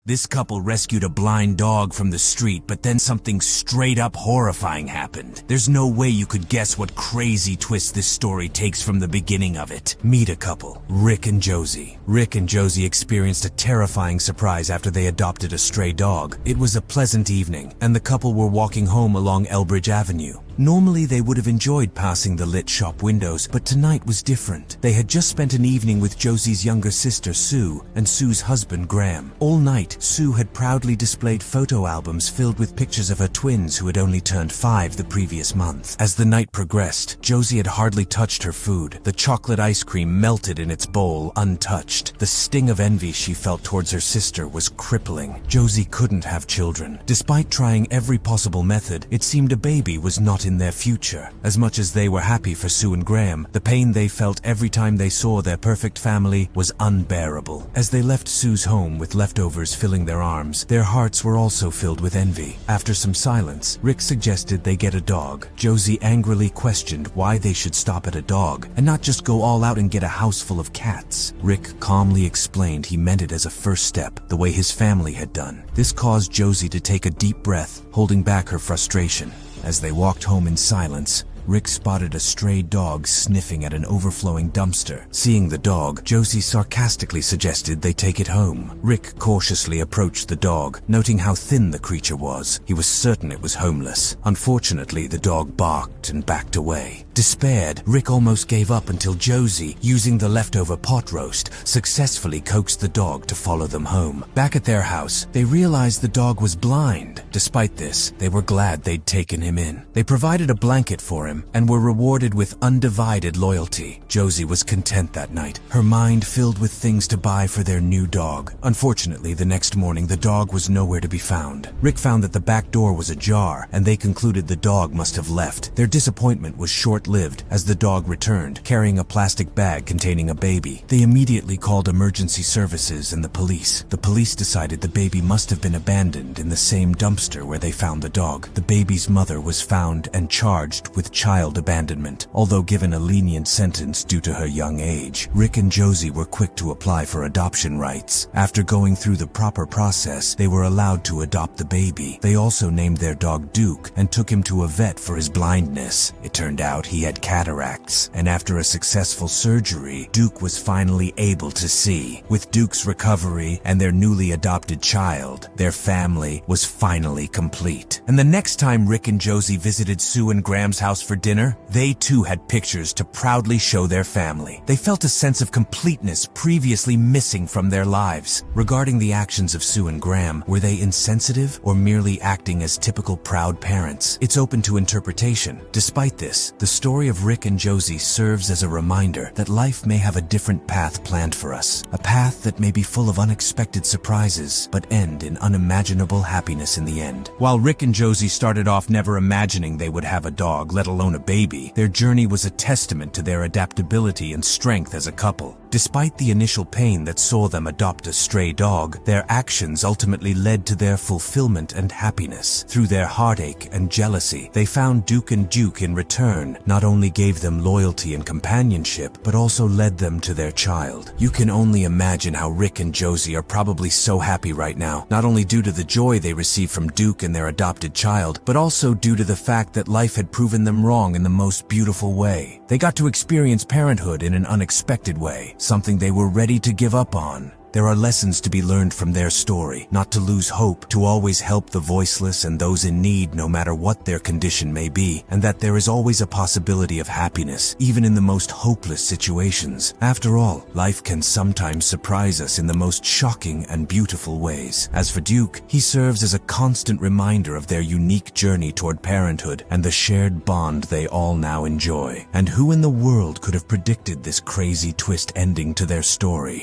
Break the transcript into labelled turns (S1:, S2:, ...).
S1: This couple rescued a blind dog from the street, but then something straight up horrifying happened. There's no way you could guess what crazy twist this story takes from the beginning of it. Meet a couple, Rick and Josie. Rick and Josie experienced a terrifying surprise after they adopted a stray dog. It was a pleasant evening, and the couple were walking home along Elbridge Avenue. Normally they would have enjoyed passing the lit shop windows, but tonight was different. They had just spent an evening with Josie's younger sister Sue and Sue's husband Graham. All night, Sue had proudly displayed photo albums filled with pictures of her twins who had only turned 5 the previous month. As the night progressed, Josie had hardly touched her food. The chocolate ice cream melted in its bowl, untouched. The sting of envy she felt towards her sister was crippling. Josie couldn't have children. Despite trying every possible method, it seemed a baby was not in their future. As much as they were happy for Sue and Graham, the pain they felt every time they saw their perfect family was unbearable. As they left Sue's home with leftovers filling their arms, their hearts were also filled with envy. After some silence, Rick suggested they get a dog. Josie angrily questioned why they should stop at a dog and not just go all out and get a house full of cats. Rick calmly explained he meant it as a first step, the way his family had done. This caused Josie to take a deep breath, holding back her frustration. As they walked home in silence, Rick spotted a stray dog sniffing at an overflowing dumpster. Seeing the dog, Josie sarcastically suggested they take it home. Rick cautiously approached the dog, noting how thin the creature was. He was certain it was homeless. Unfortunately, the dog barked and backed away. Despaired, Rick almost gave up until Josie, using the leftover pot roast, successfully coaxed the dog to follow them home. Back at their house, they realized the dog was blind. Despite this, they were glad they'd taken him in. They provided a blanket for him and were rewarded with undivided loyalty. Josie was content that night, her mind filled with things to buy for their new dog. Unfortunately, the next morning, the dog was nowhere to be found. Rick found that the back door was ajar, and they concluded the dog must have left. Their disappointment was short-lived as the dog returned, carrying a plastic bag containing a baby. They immediately called emergency services and the police. The police decided the baby must have been abandoned in the same dumpster where they found the dog. The baby's mother was found and charged with child abandonment, although given a lenient sentence due to her young age. Rick and Josie were quick to apply for adoption rights. After going through the proper process, they were allowed to adopt the baby. They also named their dog Duke and took him to a vet for his blindness. It turned out he had cataracts, and after a successful surgery, Duke was finally able to see. With Duke's recovery and their newly adopted child, their family was finally complete. And the next time Rick and Josie visited Sue and Graham's house for dinner, they too had pictures to proudly show their family. They felt a sense of completeness previously missing from their lives. Regarding the actions of Sue and Graham, were they insensitive or merely acting as typical proud parents? It's open to interpretation. Despite this, the story of Rick and Josie serves as a reminder that life may have a different path planned for us. A path that may be full of unexpected surprises, but end in unimaginable happiness in the end. While Rick and Josie started off never imagining they would have a dog, let alone a baby, their journey was a testament to their adaptability and strength as a couple. Despite the initial pain that saw them adopt a stray dog, their actions ultimately led to their fulfillment and happiness. Through their heartache and jealousy, they found Duke, and Duke in return not only gave them loyalty and companionship, but also led them to their child. You can only imagine how Rick and Josie are probably so happy right now, not only due to the joy they received from Duke and their adopted child, but also due to the fact that life had proven them wrong in the most beautiful way. They got to experience parenthood in an unexpected way, something they were ready to give up on. There are lessons to be learned from their story: not to lose hope, to always help the voiceless and those in need no matter what their condition may be, and that there is always a possibility of happiness, even in the most hopeless situations. After all, life can sometimes surprise us in the most shocking and beautiful ways. As for Duke, he serves as a constant reminder of their unique journey toward parenthood and the shared bond they all now enjoy. And who in the world could have predicted this crazy twist ending to their story?